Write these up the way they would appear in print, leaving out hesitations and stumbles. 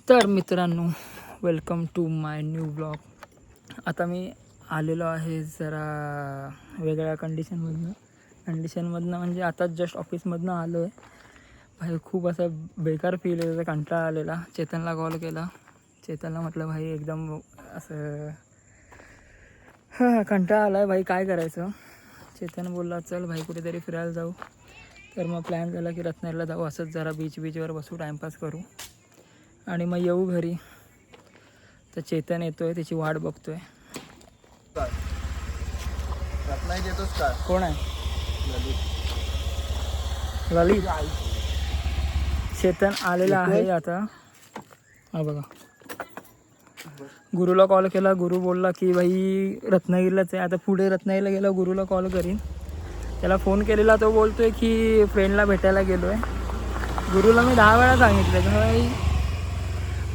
तर मित्रांनो, welcome to my new blog. आता मी आलेलो आहे जरा वेगळ्या कंडिशनमधनं म्हणजे आताच जस्ट ऑफिसमधनं आलो आहे. भाई खूप असा बेकार फील आहे, कंटाळा आलेला. चेतनला कॉल केला. चेतनला म्हटलं भाई एकदम असं कंटाळा आला आहे भाई, काय करायचं. चेतन बोलला चल भाई कुठेतरी फिरायला जाऊ. तर मग प्लॅन झाला की रत्नागिरीला जाऊ, असंच जरा बीचवर बसू, टाईमपास करू आणि मग येऊ घरी. तर चेतन येतोय, त्याची वाट बघतोय. रत्नागिरी येतोस का? कोण आहे? ललित. चेतन आलेला आहे आता. हा बघा, गुरुला कॉल केला. गुरु बोलला की भाई रत्नागिरीलाच आहे. आता पुढे रत्नागिरीला गेला, गुरुला कॉल करीन. त्याला फोन केलेला, तो बोलतोय की फ्रेंडला भेटायला गेलो आहे. गुरुला मी 10 वेळा सांगितलं की भाई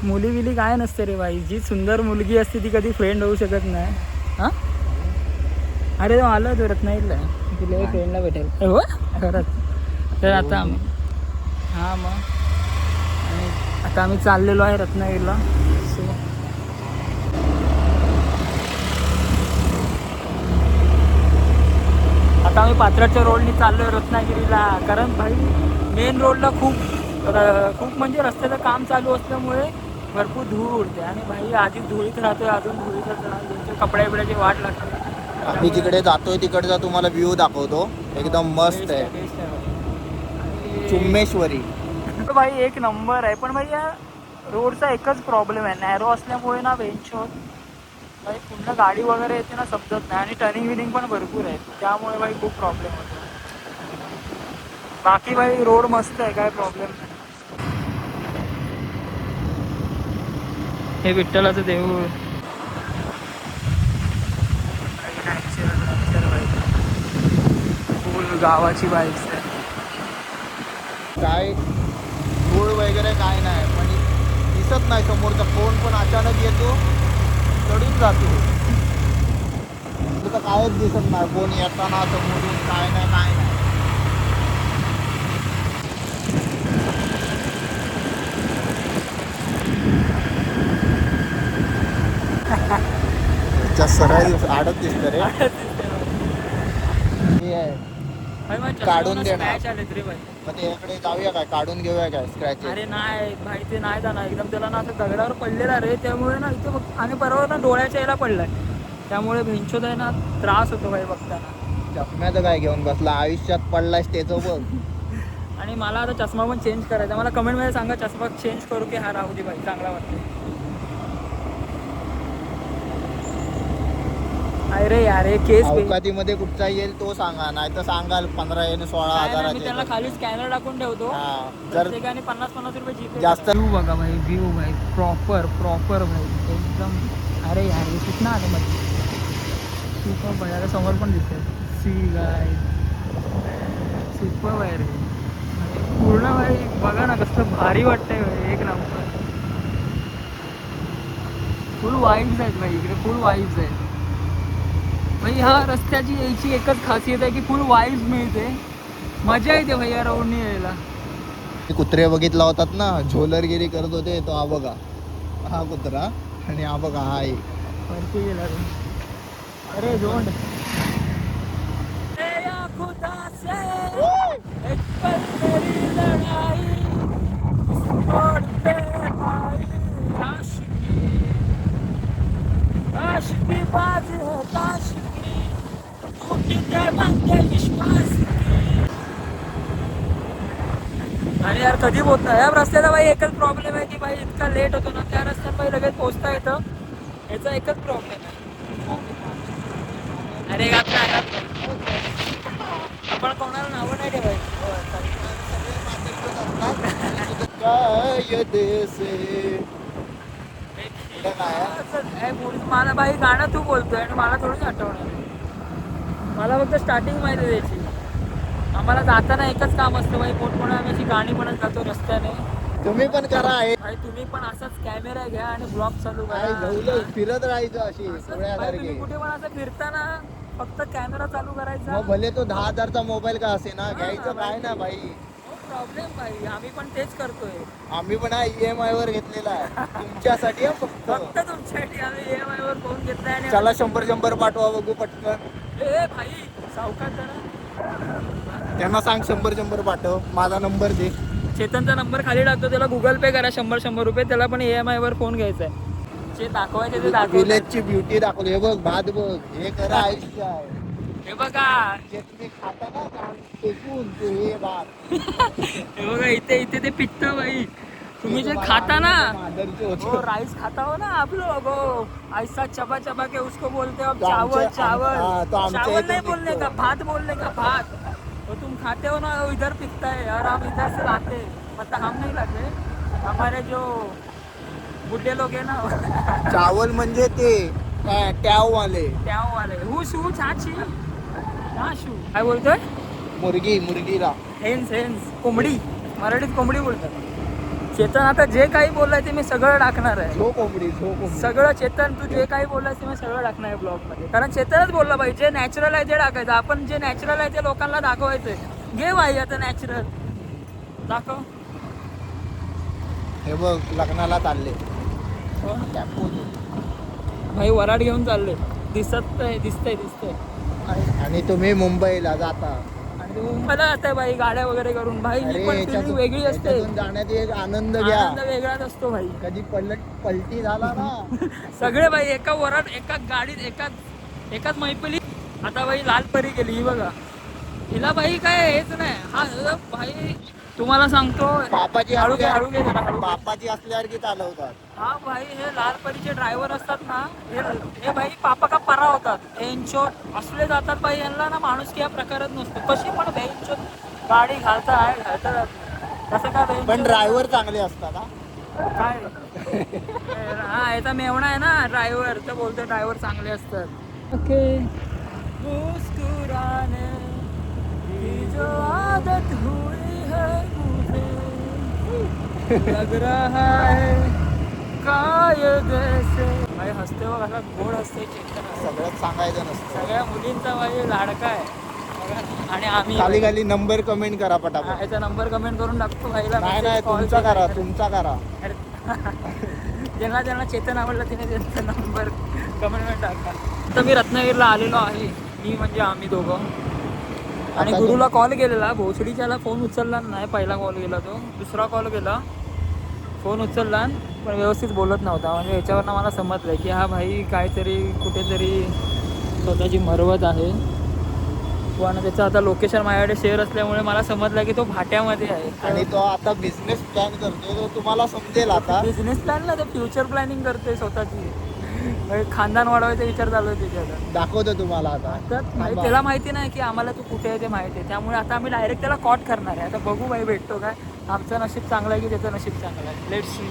मुली बिली काय नसते रे भाई, जी सुंदर मुलगी असते ती कधी फ्रेंड होऊ शकत नाही. हां अरे तो आलो तो रत्नागिरीला तुला फ्रेंडला भेटायला. हो खरंच. तर आता आम्ही मग आणि आता आम्ही चाललेलो आहे रत्नागिरीला. सो आता आम्ही पात्राच्या रोडनी चाललो आहे रत्नागिरीला. कारण भाई मेन रोडला खूप म्हणजे रस्त्याचं काम चालू असल्यामुळे भरपूर धूळ उडते आणि भाई आधीच धुळीत राहतोय, अजून धुळीत कपड्या बिड्याची वाट लागते. आम्ही जिकडे जातोय तिकडचा तुम्हाला व्ह्यू दाखवतो, एकदम मस्त आहे. चुम्मेश्वरी भाई एक नंबर आहे. पण भाई या रोडचा एकच प्रॉब्लेम आहे, नॅरो असल्यामुळे ना वेंचोर भाई पुन्हा गाडी वगैरे येते ना समजत नाही, आणि टर्निंग विनिंग पण भरपूर आहे, त्यामुळे भाई खूप प्रॉब्लेम होतो. बाकी भाई रोड मस्त आहे, काय प्रॉब्लेम नाही. हे विठ्ठलाचं देऊळ. फुल गावाची बाईक्स आहे. काय धूळ वगैरे काय नाही, पण दिसत नाही समोरचा फोन, पण अचानक येतो चढून जातो. तर कायच दिसत नाही, फोन येताना समोरून काय नाही. सरळ आडत दिसत रे. काढून देणार. मग त्याकडे जाऊया काय, काढून घेऊया काय स्क्रॅच? अरे नाही भाई, ते नाही जाणार एकदम. त्याला ना असं दगडावर पडलेला रे, त्यामुळे ना इथे बघ, आणि बरोबर ना डोळ्याच्या याला पडलाय, त्यामुळे भिंचोद आहे ना त्रास होतो भाई बघताना. चष्म्याचं काय घेऊन बसला, आयुष्यात पडलायस त्याचं बघ. आणि मला आता चष्मा पण चेंज करायचा. मला कमेंटमध्ये सांगा चष्मा चेंज करू की हा राहू दे भाई, चांगला वाटतो. अरे यार हे केस अवकातीमध्ये कुठचा येईल तो सांगा, नाही तर सांगाल 15 आणि 16,000. मी त्याला खाली स्कॅनर टाकून ठेवतो. जर प्रत्येकाने 50-50 रुपये जीपे जास्त. व्ह्यू बघा भाई, व्ह्यू भाई प्रॉपर भाई एकदम. अरे यार हे कुठं आलं मध्ये सुपर भाई, आता समोर पण दिसतंय सी गाय, सुपर भाई रे पूर्ण भाई. बघा ना कसं भारी वाटतंय भाई, एक नंबर. फुल वाईब्स आहेत भाई इकडे, फुल वाईब्स आहेत भाई. ह्या रस्त्याची यायची एकच खासियत आहे की फुल वाईब्स मिळते, मजा येते भाई या रोडनी यायला. कुत्रे बघितला होतात ना, झोलरगिरी करत होते, तो हा बघा, हा कुत्रा, आणि हा बघा हा एक. वरती गेला रे. अरे झोंड. आणि यार कधी पोहोचणार या रस्त्याचा भाई, एकच प्रॉब्लेम आहे की भाई इतका लेट होतो ना, त्या रस्त्यात भाई लगेच पोहोचता येतं, याचा एकच प्रॉब्लेम आहे. अरे आपण कोणाला नावं नाही ठेवायचं. मला भाई गाणं तू बोलतोय आणि मला थोडीच आठवणार. मला फक्त स्टार्टिंग माहिती आहे त्याची. आम्हाला जाताना एकच काम असतं भाई, मोठमोठ्या आम्ही गाणी म्हणत जातो रस्त्याने. तुम्ही पण करा भाई, तुम्ही पण असाच कॅमेरा घ्या आणि ब्लॉग चालू करा. फिरत राहायचं अशी तुम्ही कुठे पण असं फिरताना फक्त कॅमेरा चालू करायचा. भले तो 10,000चा मोबाईल का असे ना, घ्यायचं काय ना भाई. प्रॉब्लेम भाई, आम्ही पण तेच करतोय. आम्ही पण हा EMI वर घेतलेला आहे तुमच्यासाठी हा फक्त. फक्त तुमच्यासाठी आम्ही EMI वर फोन घेतलाय. आणि चला 100 पाठवा बघू पटकन. ए भाई सावकाश जरा. त्यांना सांग 100 पाठव, माझा नंबर दे. चेतनचा नंबर खाली टाकतो, त्याला गुगल पे करा 100 रुपये, त्याला पण EMI वर फोन घ्यायचा आहे. जे दाखवायचे ते दाखव. विलेजची ब्युटी दाखवली. हे बघ भात बघ, हे खरं आयुष्य आहे. हे बघा, जे तुम्ही खाता ना काम फेकून ते हे भात. हे बघा इथे इथे ते पिकतं भाई. तुम्ही जे खाता ना मादरचे वो होते. राइस खाता हो ना आप लोग, वो ऐसा चबा चबा के उसको बोलते हो तो चावल. आमच्या- चावल हाँ, तो आमच्या चावल इथे नहीं बोलने पिकतो. का, भात बोलने का, भात. तो तुम खाते हो ना, वो इधर पिकता है और हम इधर से लाते हैं. मतलब हम नहीं लाते, हमारे जो बुढ़े लोग है ना चावल म्हणजे ते काय ट्याव वाले. त्या वाले हुश छाची शू काय बोलतोय. मुर्गीला हेन्स कोंबडी, मराठीत कोंबडी बोलतात. चेतन आता जे काही बोललाय ते मी सगळं टाकणार आहे. झो कोंबडी सगळं चेतन, तू जे काही बोललास ते मी सगळं टाकणार आहे ब्लॉग मध्ये. कारण चेतनच बोलला भाई, जे नॅचरल आहे ते टाकायचं. आपण जे नॅचरल आहे ते लोकांना दाखवायचंय. घे भाई आता नॅचरल दाखव. हे बघ लग्नाला चालले भाई वराड घेऊन चालले, दिसतंय. आणि तुम्ही मुंबईला जाता. आणि तू मुंबईला जाताय भाई गाड्या वगैरे करून. भाई ही पण feeling वेगळी असते. याच्यातून जाण्यात एक आनंद घ्या. आनंद वेगळाच असतो भाई. कधी पलटी झाला ना सगळे भाई एका वरात, एका गाडीत, एकाच मैफिलीत. आता भाई लाल परी गेली ही बघा. हिला भाई काय हेच नाही. हा भाई तुम्हाला सांगतो, बापाची हळू घे जरा, हळू घे. बापाची असल्यावर की चालवतात. हा भाई हे लाल परीचे ड्रायव्हर असतात ना, हे भाई पापा का परा होतात. एनशॉट असले जातात भाई, यांना ना माणूस या प्रकारच नसतो. कशी पण बेंचोट गाडी घालतात कसं काय बेंचोट. पण ड्रायव्हर चांगले असतात हा. काय हा याचा मेवणा आहे ना ड्रायव्हर, तर बोलतो ड्रायव्हर चांगले असतात. ओके मुस्कुराने की जो आदत हुई है मुझे, लग रहा है कायदे से. भाई हसते बघ, असा गोड असते चेतन. सगळ्यात सांगायचं नसतं. सगळ्या मुलींचा भाई लाडका आहे. आणि आम्ही खाली खाली नंबर कमेंट करा हा, पटापट. याचा नंबर कमेंट करून टाकतो भाईला. नाही message, call तुमचा करा केला. तुमचा करा. ज्यांना चेतन आवडला तिने त्यांचा नंबर कमेंटमध्ये टाका. तर मी रत्नागिरीला आलेलो आहे, मी म्हणजे आम्ही दोघं. आणि आता गुरुला कॉल केलेला, भोसडीच्याला फोन उचलला नाही. पहिला कॉल केला तो, दुसरा कॉल केला, फोन उचलला पण व्यवस्थित बोलत नव्हता. म्हणजे याच्यावरनं मला समजलं की हा भाई काहीतरी कुठेतरी स्वतःची मरवत आहे. आणि त्याचं आता लोकेशन माझ्याकडे शेअर असल्यामुळे मला समजलं की तो भाट्यामध्ये आहे. आणि तो आता बिझनेस प्लॅन करतोय, तो तुम्हाला समजेल आता. बिझनेस प्लॅनला ते फ्युचर प्लॅनिंग करते स्वतःची. खानदान वाढवायचा विचार चालू आहे त्याच्यात. दाखवतो तुम्हाला आता. तर त्याला माहिती नाही की आम्हाला तू कुठे आहे ते माहिती आहे. त्यामुळे आता आम्ही डायरेक्ट त्याला कॉट करणार आहे. आता बघू भाई भेटतो काय. आमचं नशीब चांगलं आहे की त्याचं नशीब चांगलं आहे. Let's see.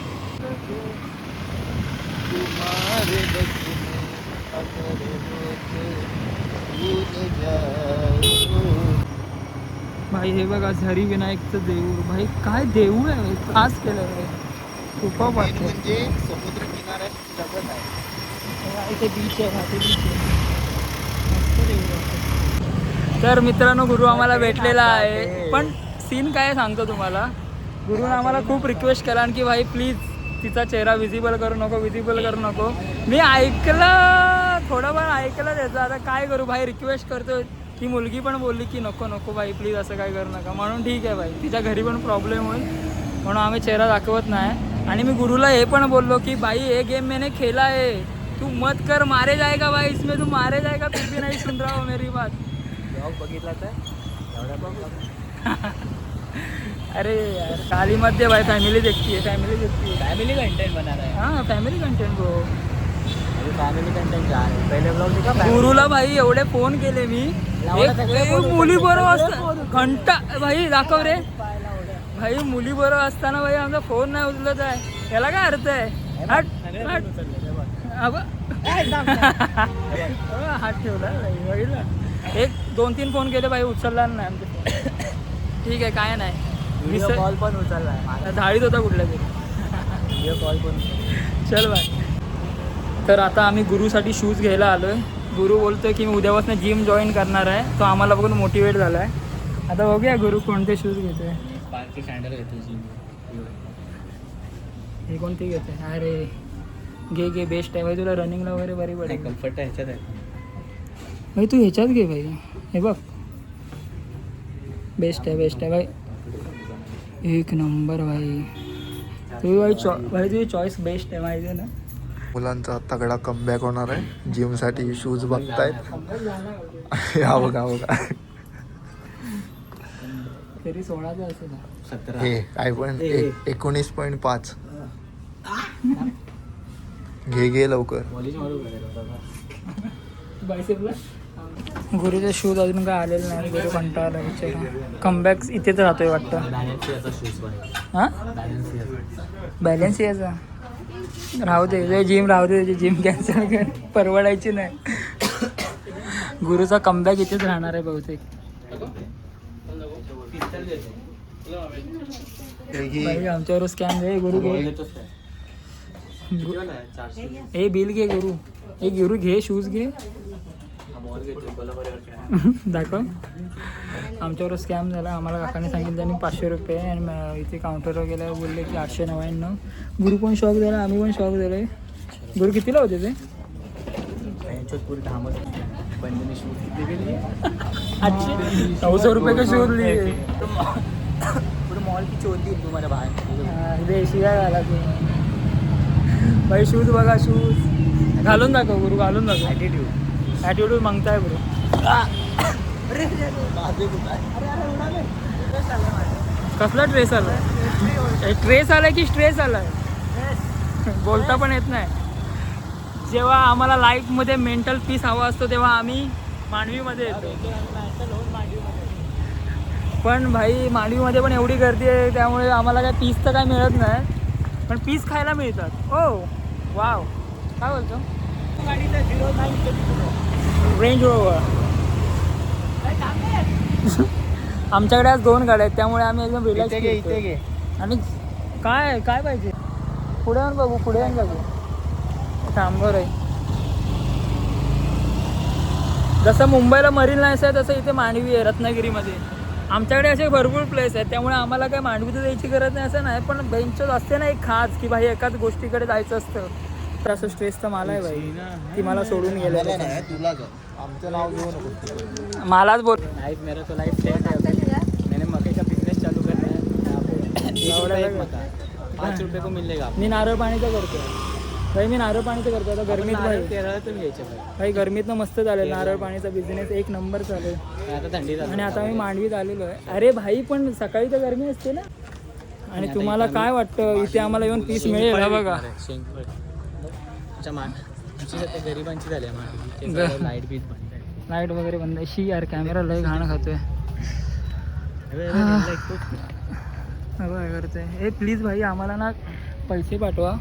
भाई हे बघा झरी विनायकचं देऊळ. भाई काय देऊळ आहे, खास केलं आहे. खूप वाटतं म्हणजे समुद्र किनाऱ्यात जगत आहे. इथे बीच आहे, घाटी बीच आहे. मस्त देऊळ आहे. तर मित्रांनो गुरु आम्हाला भेटलेला आहे. पण सीन काय सांगतो तुम्हाला. गुरुने आम्हाला खूप रिक्वेस्ट केला की भाई प्लीज तिचा चेहरा विजिबल करू नको. मी ऐकलं, थोडंफार ऐकलं त्याचं. आता काय करू भाई, रिक्वेस्ट करतो. ती मुलगी पण बोलली की नको भाई प्लीज असं काय करू नका. म्हणून ठीक आहे भाई, तिच्या घरी पण प्रॉब्लेम होईल म्हणून आम्ही चेहरा दाखवत नाही. आणि मी गुरुला हे पण बोललो की भाई ये गेम मैंने खेला है, तू मत कर, मारे जाएगा भाई इसमें, तू मारे जाएगा, फिर भी नहीं सुन रहा हो मेरी बात. बघितला तर अरे यार काली मध्ये भाई फॅमिली देखती फॅमिली कंटेंट बना रहा है. हाँ family content bro, family content पहिले ब्लॉग देखा. गुरुला भाई एवढे फोन केले मी, मुली बरोबर असतात घंटा भाई दाखव रे भाई. मुली बरोबर असताना भाई आमचा फोन नाही उचलत आहे. याला काय अर्थ आहे. हात ठेवला बघितला. 1-2-3 फोन केले भाई, उचलला नाही आमचे फोन. ठीक आहे काय नाही. कॉल पण उचलला, धाडीत होता कुठल्या तरी. कॉल पण चल बाय. तर आता आम्ही गुरुसाठी शूज घ्यायला आलोय. गुरु बोलतोय की मी उद्यापासून जिम जॉईन करणार आहे. तो आम्हाला बघून मोटिवेट झाला आहे. आता बघूया गुरु कोणते शूज घेतोय. स्पार्कची सँडल घेतो जिम. हे कोणती घेते? अरे घे बेस्ट आहे भाई, तुला रनिंगला वगैरे बरी पडेल. कम्फर्ट ह्याच्यात आहे. भाई तू ह्याच्यात घे भाई, हे बघ बेस्ट आहे भाई, एक नंबर भाई. भाई तुझी चॉईस बेस्ट आहे माहिती आहे ना. मुलांचा तगडा कमबॅक होणार आहे. जिमसाठी शूज बघतायत. हा बघा तरी 16चा असेल ना. 17. हे काय पण 19.5 घे लवकर. कॉलेज मारू बायसेपला गुरुचे शूज अजून काय आलेले नाही. गुरु कंटाळला विचार. कमबॅक इथेच राहतोय वाटतं. बॅलन्सियाचा शूज पाहिजे. हां बॅलन्स याचा राहू दे, जिम राहू दे, त्याची जिम कॅन्सल कर, परवडायची नाही. गुरुचा कमबॅक इथेच राहणार आहे बहुतेक. भाई आमच्यावर स्कॅम घे गुरु घे. हे बिल घे गुरु, हे गुरु घे, शूज घे. दाखव. आमच्यावर स्कॅम झाला. आम्हाला काकाने सांगितलं त्यांनी 500 रुपये आणि इथे काउंटरवर गेल्यावर बोलले की 899. गुरु पण शॉक झाला, आम्ही पण शॉक झाले. गुरु कितीला होते ते? 900 रुपये का शूज लिए. पूरे मॉल की चोरी तुम्हाला बाहेर. शिवाय घाला तू भाई. शूज बघा, शूज घालून दाखव गुरु, घालून दाखव. ॲटिट्यूड मागताय गुरु. कसला ट्रेस आलाय? ट्रेस आलाय की स्ट्रेस आलाय? बोलता पण येत नाही. जेव्हा आम्हाला लाईफमध्ये मेंटल पीस हवा असतो तेव्हा आम्ही मांडवीमध्ये येतो. पण भाई मांडवीमध्ये पण एवढी गर्दी आहे त्यामुळे आम्हाला काय पीस तर काय मिळत नाही, पण पीस खायला मिळतात. ओ वाव, काय बोलतो? Range rover. आमच्याकडे आज 2 गाड्या आहेत त्यामुळे आम्ही एकदम रिलॅक्स. इथे घे. आणि काय पाहिजे? पुढे येऊन बघू. थांबर आहे. जसं मुंबईला मरीन लाईन्स आहे तसं इथे मांडवी आहे रत्नागिरीमध्ये. आमच्याकडे असे भरपूर प्लेस आहेत त्यामुळे आम्हाला काय मांडवीत जायची गरज नाही असं नाही. पण बेंचच असते ना एक खास की भाई एकाच गोष्टीकडे जायचं असतं. तर असं स्ट्रेस तर मला आहे भाई की मला सोडून गेलं. आमचं नाव घेऊ नको. मलाच बोल. लाइफ मेरा तो लाइफ सेट है. मैंने मक्के का बिजनेस चालू करना है. 5 रुपये को मिलेगा. मी नारळ पाणीचं करतो भाई. आता गरमीत भाई केरळातून घ्यायचे भाई गरमीतनं मस्त चालेल. नारळ पाणीचा बिझनेस एक नंबर चालेल. आता थंडी झाली. आणि आता मी मांडवीत आलेलो आहे. अरे भाई पण सकाळी तर गरमी असते ना. आणि तुम्हाला काय वाटतं इथे आम्हाला येऊन पीस मिळेल? हा बघा गरिबांची झाली लाईट बीट बंद आहे. लाईट वगैरे बंद आहे. शी यार कॅमेरा लय घाण खातोय. करतोय. हे प्लीज भाई आम्हाला ना पैसे पाठवा.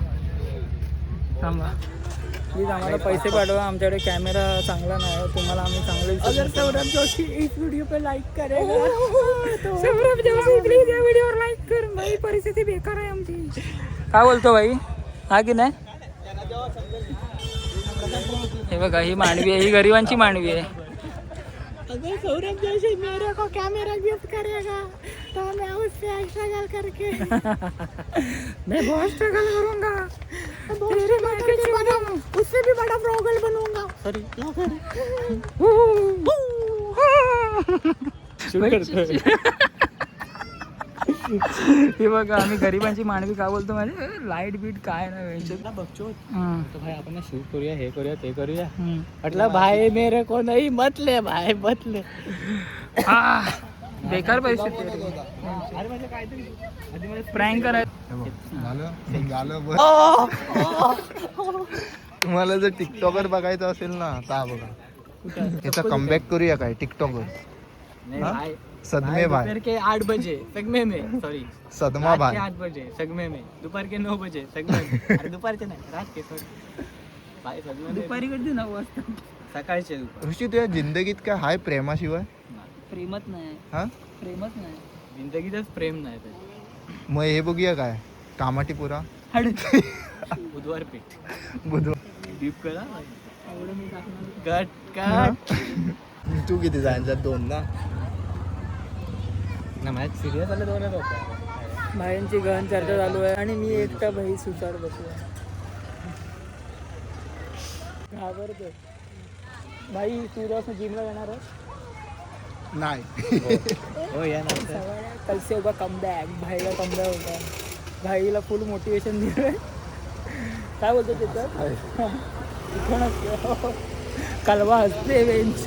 थांबा प्लीज, आम्हाला पैसे पाठवा. आमच्याकडे कॅमेरा चांगला नाही. तुम्हाला आम्ही चांगले. सौरभ जोशी इस व्हिडिओ पे लाईक करेगा. सौरभ जोशी प्लीज या व्हिडिओवर लाईक कर. भाई परिस्थिती बेकार आहे आमची. काय बोलतो भाई? हा की नाही? हे बघा ही मांडवी आहे, ही गरिबांची मांडवी आहे. अगर सौरभ जोशी मेरे को कैमरा गिफ्ट करेगा तो मैं उससे स्ट्रगल करके मैं बहुत स्ट्रगल करूंगा. तेरे मायके चूड़म उससे भी बड़ा ब्लॉगर बनूंगा. सॉरी हे बघा आम्ही गरिबांची मांडवी का बोलतो माझे लाईट बीट काय नाही बघतो. तो भाई आपण शूट करूया, हे करूया, ते करूया. म्हटलं भाई मेरे को नाही मतले भाई मतले. बेकार परिस्थिती. प्रँक करायचं. तुम्हाला जर टिकटॉकर बघायचं असेल ना तर बघा याचा कमबॅक करूया काय टिकटॉकर. सदमे भाई दोपहर के 8 बजे सगमे में. सॉरी सदमा भाई 8 बजे सगमे में. दोपहर के 9 बजे सगमे में. अरे दुपारचे नाही, रात के. सॉरी भाई सगमे दुपारी कधी 9 वाजता. सकाळचे. ऋषी तुझ्या जिंदगीत काय हाय प्रेमाशिवाय? प्रेमच नाही. हा प्रेमच नाही. जिंदगीतच प्रेम नाही. मग हे बघूया काय कामाटीपुरा बुधवार पीठ डीप करा. कट. तू किती जायचं? 2 ना. ना मॅच सिरियस आलं दोन होतं. भाईंची गहन चर्चा चालू आहे आणि मी एकटा भाई सुचार बसलो घाबरतो. भाई तू रोज जिमला जाणार आहेस? नाही. हो या ना कल से होगा कमबॅक. भाईला कमबॅक होता. भाईला फुल मोटिवेशन दिलंय. काय बोलतो तिथं कोण असतो कलवा असते बेंच.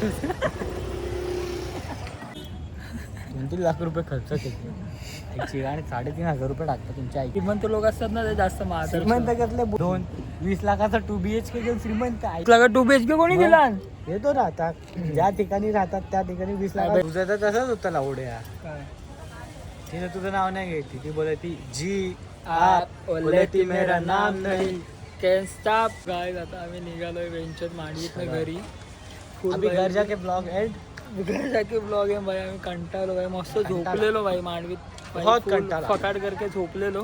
2-3 लाख रुपये खर्च केले एक चिरा आणि 3,500 रुपये टाकतात तुमच्या आई. श्रीमंत लोक असतात ना ते जास्त महाग श्रीमंत घेतले 2-20 लाखाचा 2BHK घेऊन श्रीमंत आहे. लागा 2 BHK कोणी दिला? येतो राहतात ज्या ठिकाणी राहतात त्या ठिकाणी 20 लाख. तुझं तर तसंच होतं लावड्या. तिने तुझं नाव नाही घ्यायची ती बोलायची जी आप बोलती मेरा नाम नहीं. Can stop. काय आता आम्ही निघालोय वेंचर मांडवीत घरी. अभी घर जाके ब्लॉग एंड. घर जाके ब्लॉग आहे भाई. आम्ही कंटाळलो भाई. मस्त झोपलेलो भाई मांडवीत. बहुत कंटाळा. फकाट करके झोपलेलो.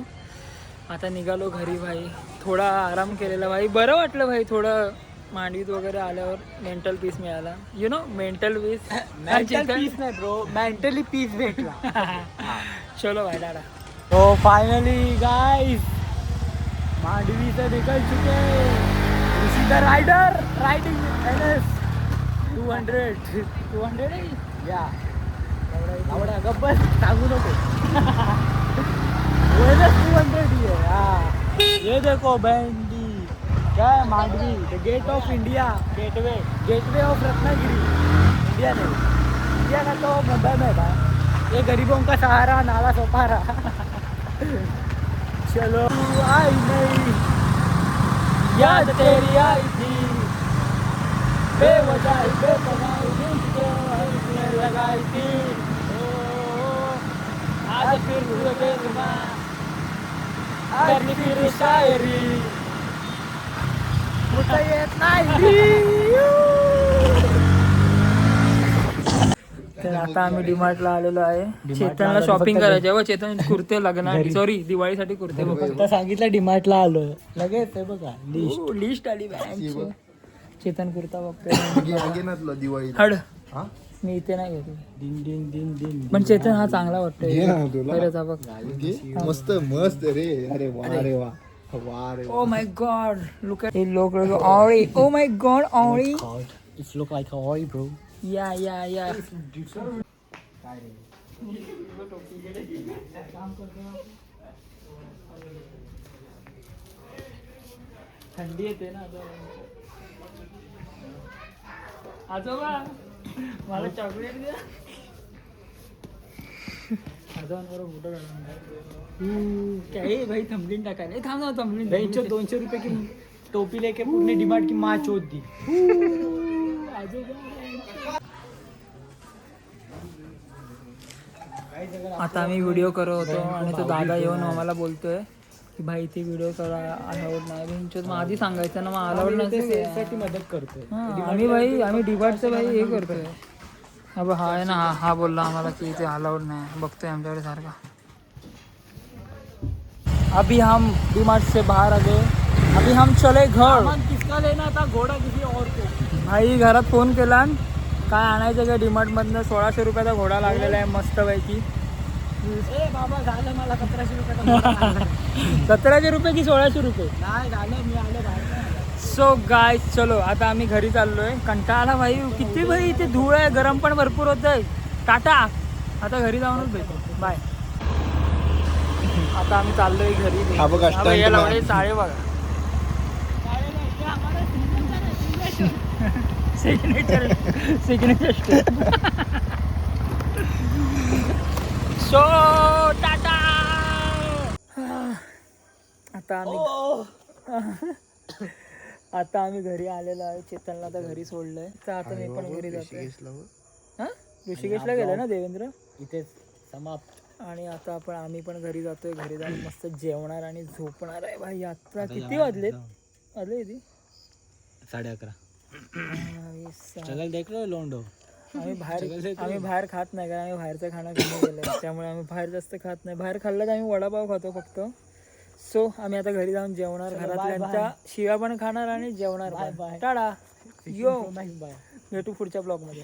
आता निघालो घरी भाई. थोडा आराम केलेला भाई. बरं वाटलं भाई. थोडं मांडवीत वगैरे आल्यावर मेंटल पीस मिळाला. You know mental peace. Mental peace नाही ब्रो मेंटली पीस भेटला. चलो भाई टाटा. तो फाइनली गाइस मांडवी से निकल चुके. इसी द राइडर राइडिंग NS 200 या आवडा गब्बर सांगू नको. NS 200 ही है. हाँ ये देखो बैंडी क्या है Mandvi the gate of India. Gateway of Ratnagiri. India नहीं इंडिया का तो मुंबई में था. ये गरीबों का सहारा नाला सोपारा. चलो आई नहीं याद तेरी आई थी बेवजह बेपनाह उसने लगाई थी. आज फिर करनी फिर शायरी मुझे येत नाही. तर आता आम्ही डीमार्टला आलेलो आहे. चेतनला शॉपिंग करायची आहे. चेतन कुर्ते लागणार. सॉरी दिवाळीसाठी कुर्ते फक्त सांगितलं डिमार्टला आलो लगेच हे बघा लिस्ट आली बँक. चेतन कुर्ता बघतोय दिवाळी हड. मी इथे नाही घेतो. दिन दिन दिन दिन पण चेतन हा चांगला वाटतोय. घे ना तुला. खरंच हा बघ. मस्त मस्त रे. अरे वा रे वा वा रे. Oh my god look at it. Look Orry. Oh my god Orry. It's look like a Orry bro. Yeah yeah या. थंडी येते ना आजोबा मला चॉकलेट द्या. आजोबांबरोबर फोटो काढून काय भाई थंबलीन टाकायला. थांब ना थंबलीन. 200 रुपये की टोपी लेके पूर्ण डिमार्ट की माच होती. आता आम्ही व्हिडिओ करत होतो आणि तो दादा येऊन आम्हाला बोलतोय की भाई ते व्हिडिओ करा अलाउड नाही. मग आधी सांगायचं ना. मग अलाउड नसते. मदत करतोय. आम्ही भाई आम्ही डिबाटचं भाई हे करतोय. अब हा आहे ना हा बोलला आम्हाला की ते अलाउड नाही. बघतोय आमच्याकडे सारखा. अभी हम डीमार्ट से बाहर आ गए. अभी हम चले घर. किसका लेना था घोडा किसी और को. भाई घरात फोन केला. काय आणायचं का डीमार्टमधनं. 1600 रुपयाचा घोडा लागलेला आहे मस्त पैकी. ए बाबा झालं मला 1700 रुपये. 1700 रुपये की 1600 रुपये. नाही झालं मी आलो बाहेर. सो गाइस चलो आता आम्ही घरी चाललोय. कंटाळा भाई किती भाई इथे धूळ आहे. गरम पण भरपूर होत आहे. टाटा. आता घरी जाऊनच भेटू. बाय. आता आम्ही चाललोय घरी. हा बघा या लावले चाळे बघा. Signature so Tata. आता आम्ही घरी आलेलो आहे. चेतनला आता घरी सोडलंय. तर आता मी पण घरी जातोय. हा ऋषिकेशला गेलो ना देवेंद्र. इथेच समाप्त. आणि आता आम्ही पण घरी जातोय. घरी जाऊन मस्त जेवणार आणि झोपणार आहे भाई. आता किती वाजले किती 11:30. चल देख लो लोंडो. आम्ही बाहेर खात नाही कारण आम्ही बाहेरचं खाणं कमी केलं. त्यामुळे आम्ही बाहेर जास्त खात नाही. बाहेर खाल्लं तर आम्ही वडापाव खातो फक्त. सो आम्ही आता घरी जाऊन जेवणार. घरातल्यांच्या शिव्या पण खाणार आणि जेवणार. टाटा. यो भेटू पुढच्या ब्लॉगमध्ये.